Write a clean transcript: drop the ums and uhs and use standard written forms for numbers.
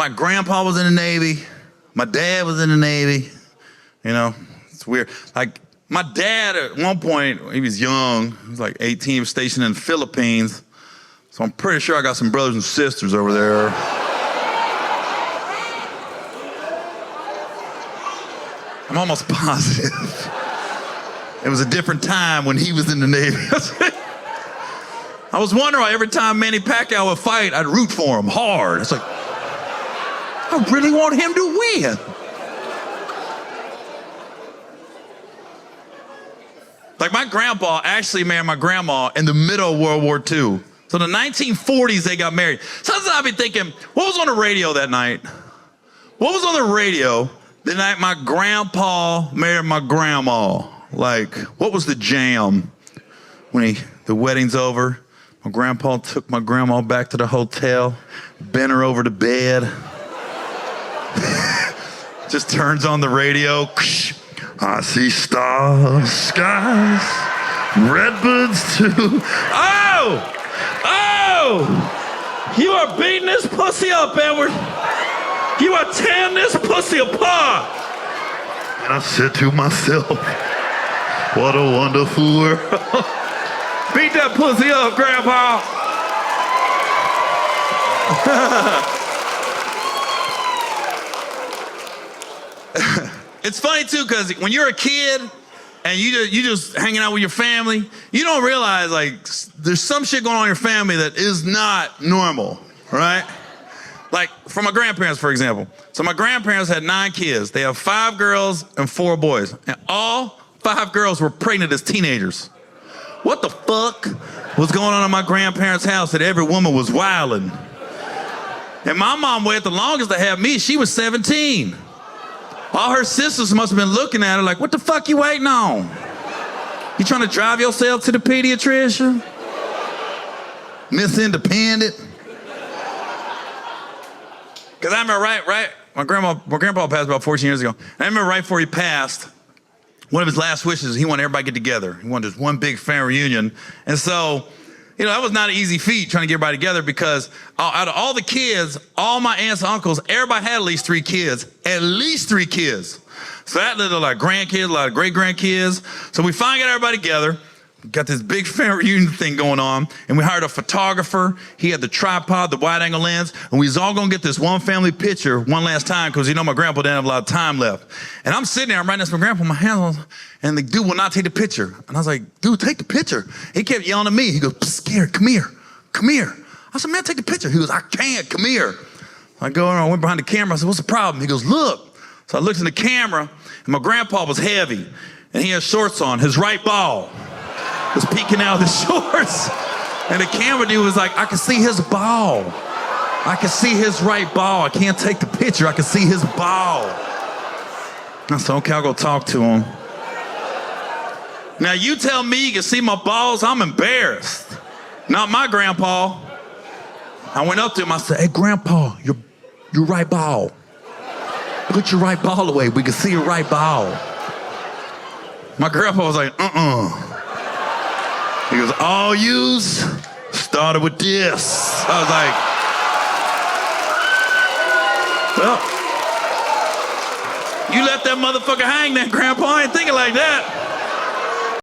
My grandpa was in the Navy. My dad was in the Navy. You know, it's weird. Like, my dad, at one point, he was young. He was like 18, he was stationed in the Philippines. So I'm pretty sure I got some brothers and sisters over there. I'm almost positive. It was a different time when he was in the Navy. I was wondering why every time Manny Pacquiao would fight, I'd root for him hard. It's like, I really want him to win. Like, my grandpa actually married my grandma in the middle of World War II. So in the 1940s, they got married. Sometimes I've been thinking, what was on the radio that night? What was on the radio the night my grandpa married my grandma? Like, what was the jam? When the wedding's over, my grandpa took my grandma back to the hotel, bent her over the bed, just turns on the radio. I see stars, skies, redbirds too. Oh! Oh! You are beating this pussy up, Edward. You are tearing this pussy apart. And I said to myself, what a wonderful world. Beat that pussy up, Grandpa. It's funny too, because when you're a kid and you just hanging out with your family, you don't realize, like, there's some shit going on in your family that is not normal, right? Like, for my grandparents, for example. So my grandparents had 9 kids. They have 5 girls and 4 boys. And all 5 girls were pregnant as teenagers. What the fuck was going on in my grandparents' house that every woman was wilding? And my mom waited the longest to have me. She was 17. All her sisters must have been looking at her like, what the fuck you waiting on? You trying to drive yourself to the pediatrician? Miss Independent? Because I remember my grandpa passed about 14 years ago. And I remember right before he passed, one of his last wishes, he wanted everybody to get together. He wanted just one big family reunion. And so, you know, that was not an easy feat trying to get everybody together, because out of all the kids, all my aunts and uncles, everybody had at least 3 kids. At least 3 kids. So that led to a lot of grandkids, a lot of great-grandkids. So we finally got everybody together. Got this big family reunion thing going on, and we hired a photographer. He had the tripod, the wide-angle lens, and we was all gonna get this one family picture one last time, because, you know, my grandpa didn't have a lot of time left. And I'm sitting there, I'm right next to my grandpa, my hands on, and the dude will not take the picture. And I was like, dude, take the picture. He kept yelling at me. He goes, scared, come here, come here. I said, man, take the picture. He goes, I can't, come here. I go and I went behind the camera. I said, what's the problem? He goes, look. So I looked in the camera, and my grandpa was heavy, and he had shorts on. His right ball was peeking out of the shorts. And the camera dude was like, I can see his ball. I can see his right ball. I can't take the picture. I can see his ball. I said, okay, I'll go talk to him. Now you tell me you can see my balls, I'm embarrassed. Not my grandpa. I went up to him, I said, hey, grandpa, your right ball. Put your right ball away. We can see your right ball. My grandpa was like, He goes, all yous started with this. I was like, well, you let that motherfucker hang then, Grandpa. I ain't thinking like that.